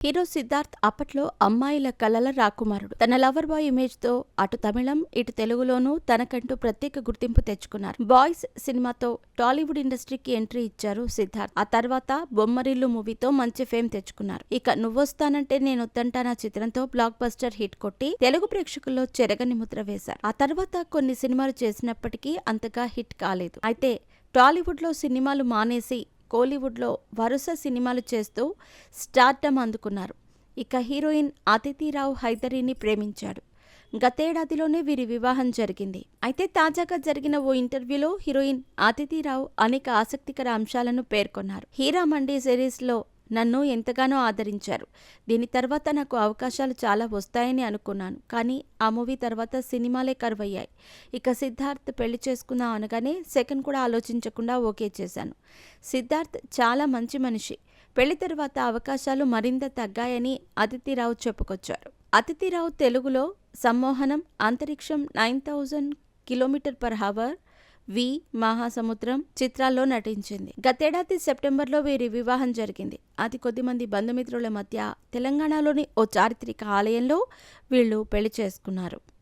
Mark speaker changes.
Speaker 1: Hero Siddharth అప్పట్లో అమ్మాయిల కలల రాకుమారుడు. తన లవర్ బాయ్ ఇమేజ్ తో అటు తమిళం ఇటు తెలుగులోనూ తనకంటూ ప్రత్యేక గుర్తింపు తెచ్చుకున్నారు. బాయ్స్ సినిమాతో టాలీవుడ్ ఇండస్ట్రీకి ఎంట్రీ ఇచ్చారు సిద్ధార్థ్. ఆ తర్వాత బొమ్మరిల్లు మూవీతో మంచి ఫేమ్ తెచ్చుకున్నారు. ఇక నువ్వొస్తానంటే నేనొద్దంటానా చిత్రంతో బ్లాక్ బస్టర్ హిట్ కొట్టి తెలుగు ప్రేక్షకుల్లో చెరగని ముద్ర వేశారు. ఆ తర్వాత కొన్ని సినిమాలు చేసినప్పటికీ అంతగా హిట్ కాలేదు. అయితే టాలీవుడ్ లో సినిమాలు మానేసి కోలీవుడ్లో వరుస సినిమాలు చేస్తూ స్టార్డమ్ అందుకున్నారు. ఇక హీరోయిన్ అదితిరావు హైదరీని ప్రేమించాడు. గతేడాదిలోనే వీరి వివాహం జరిగింది. అయితే తాజాగా జరిగిన ఓ ఇంటర్వ్యూలో హీరోయిన్ అదితిరావు అనేక ఆసక్తికర అంశాలను పేర్కొన్నారు. హీరా మండి సిరీస్లో నన్ను ఎంతగానో ఆదరించారు. దీని తర్వాత నాకు అవకాశాలు చాలా వస్తాయని అనుకున్నాను. కానీ ఆ మూవీ తర్వాత సినిమాలే కరువయ్యాయి. ఇక సిద్ధార్థ్ పెళ్లి చేసుకుందాం అనగానే సెకండ్ కూడా ఆలోచించకుండా ఓకే చేశాను. సిద్ధార్థ్ చాలా మంచి మనిషి. పెళ్లి తర్వాత అవకాశాలు మరింత తగ్గాయని అదితిరావు చెప్పుకొచ్చారు. అదితిరావు తెలుగులో సమ్మోహనం, అంతరిక్షం, 9000 km/h, వి, మహాసముద్రం చిత్రాల్లో నటించింది. గతేడాది సెప్టెంబర్లో వీరి వివాహం జరిగింది. అది కొద్దిమంది బంధుమిత్రుల మధ్య తెలంగాణలోని ఓ చారిత్రక ఆలయంలో వీళ్లు పెళ్లి చేసుకున్నారు.